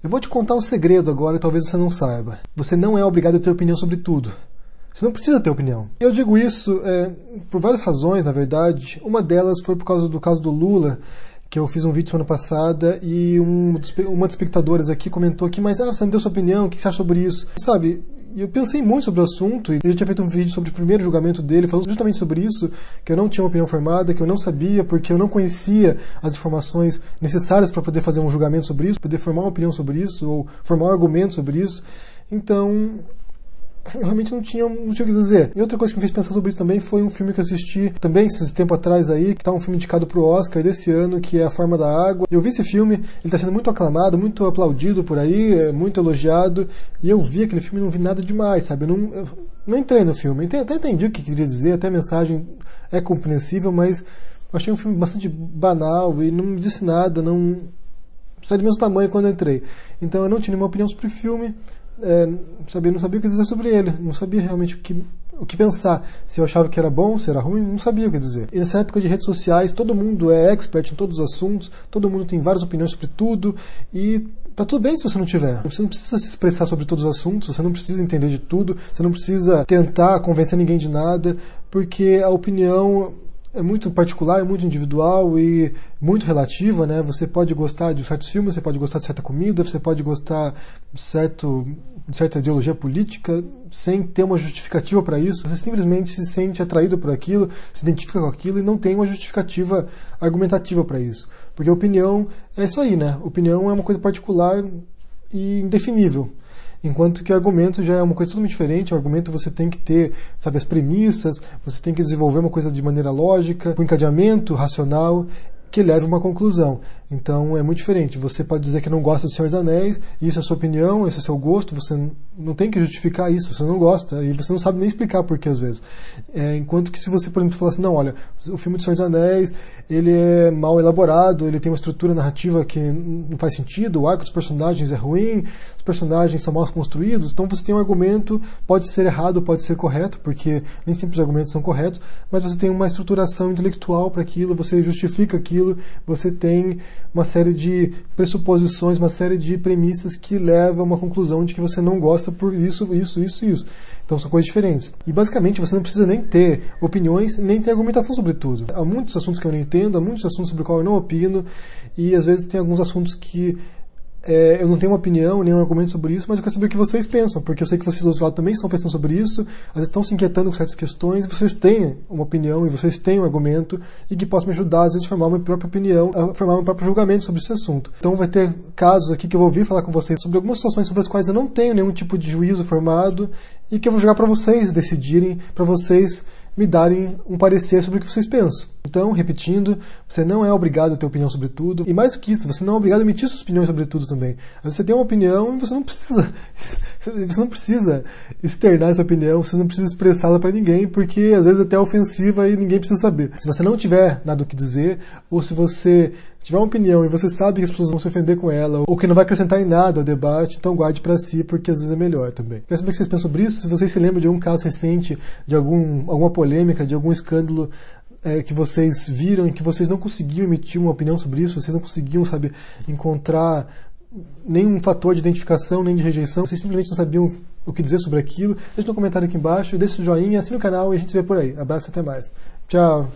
Eu vou te contar um segredo agora e talvez você não saiba. Você não é obrigado a ter opinião sobre tudo. Você não precisa ter opinião. Eu digo isso por várias razões, na verdade. Uma delas foi por causa do caso do Lula, que eu fiz um vídeo semana passada e uma das espectadoras aqui comentou aqui, mas você não deu sua opinião, o que você acha sobre isso? Sabe, eu pensei muito sobre o assunto e eu já tinha feito um vídeo sobre o primeiro julgamento dele, falando justamente sobre isso, que eu não tinha uma opinião formada, que eu não sabia, porque eu não conhecia as informações necessárias para poder fazer um julgamento sobre isso, poder formar uma opinião sobre isso, ou formar um argumento sobre isso. Então, eu realmente não tinha o que dizer. E outra coisa que me fez pensar sobre isso também foi um filme que eu assisti também esse tempo atrás aí, que tá um filme indicado pro Oscar desse ano, que é A Forma da Água. Eu vi esse filme, ele tá sendo muito aclamado, muito aplaudido por aí, muito elogiado, e eu vi aquele filme e não vi nada demais, sabe? Eu não entrei no filme. Até entendi o que queria dizer, até a mensagem é compreensível, mas eu achei um filme bastante banal e não me disse nada, não saiu do mesmo tamanho quando eu entrei. Então eu não tinha nenhuma opinião sobre o filme. Não sabia o que dizer sobre ele, não sabia realmente o que pensar, se eu achava que era bom, se era ruim, não sabia o que dizer. E nessa época de redes sociais, todo mundo é expert em todos os assuntos, todo mundo tem várias opiniões sobre tudo, e tá tudo bem se você não tiver. Você não precisa se expressar sobre todos os assuntos, você não precisa entender de tudo, você não precisa tentar convencer ninguém de nada, porque a opinião é muito particular, é muito individual e muito relativa, né? Você pode gostar de certos filmes, você pode gostar de certa comida, você pode gostar de certa ideologia política sem ter uma justificativa para isso. Você simplesmente se sente atraído por aquilo, se identifica com aquilo e não tem uma justificativa argumentativa para isso. Porque a opinião é isso aí, né? Opinião é uma coisa particular e indefinível. Enquanto que argumento já é uma coisa totalmente diferente. O argumento você tem que ter, sabe, as premissas, você tem que desenvolver uma coisa de maneira lógica, com encadeamento racional, que leve a uma conclusão. Então é muito diferente. Você pode dizer que não gosta do Senhor dos Anéis, isso é a sua opinião, esse é o seu gosto, você não tem que justificar isso, você não gosta, e você não sabe nem explicar por que às vezes. Enquanto que se você, por exemplo, falar assim, não, olha, o filme do Senhor dos Anéis, ele é mal elaborado, ele tem uma estrutura narrativa que não faz sentido, o arco dos personagens é ruim, os personagens são mal construídos, então você tem um argumento, pode ser errado, pode ser correto, porque nem sempre os argumentos são corretos, mas você tem uma estruturação intelectual para aquilo, você justifica aquilo, você tem uma série de pressuposições, uma série de premissas que levam a uma conclusão de que você não gosta por isso. Então são coisas diferentes. E basicamente você não precisa nem ter opiniões, nem ter argumentação sobre tudo. Há muitos assuntos que eu não entendo, há muitos assuntos sobre os quais eu não opino, e às vezes tem alguns assuntos que eu não tenho uma opinião, nem um argumento sobre isso, mas eu quero saber o que vocês pensam, porque eu sei que vocês do outro lado também estão pensando sobre isso, às vezes estão se inquietando com certas questões, e vocês têm uma opinião, e vocês têm um argumento, e que possa me ajudar, às vezes, a formar uma própria opinião, a formar meu próprio julgamento sobre esse assunto. Então vai ter casos aqui que eu vou ouvir falar com vocês sobre algumas situações sobre as quais eu não tenho nenhum tipo de juízo formado, e que eu vou jogar para vocês decidirem, para vocês me darem um parecer sobre o que vocês pensam. Então, repetindo, você não é obrigado a ter opinião sobre tudo. E mais do que isso, você não é obrigado a emitir suas opiniões sobre tudo também. Às vezes você tem uma opinião e você não precisa externar essa opinião, você não precisa expressá-la para ninguém, porque às vezes até é ofensiva e ninguém precisa saber. Se você não tiver nada o que dizer, ou se você tiver uma opinião e você sabe que as pessoas vão se ofender com ela, ou que não vai acrescentar em nada ao debate, então guarde para si, porque às vezes é melhor também. Quero saber o que vocês pensam sobre isso. Se vocês se lembram de algum caso recente, de alguma polêmica, de algum escândalo que vocês viram e que vocês não conseguiam emitir uma opinião sobre isso, vocês não conseguiam, sabe, encontrar nenhum fator de identificação, nem de rejeição, vocês simplesmente não sabiam o que dizer sobre aquilo, deixa um comentário aqui embaixo, deixa um joinha, assina o canal e a gente se vê por aí. Abraço e até mais. Tchau!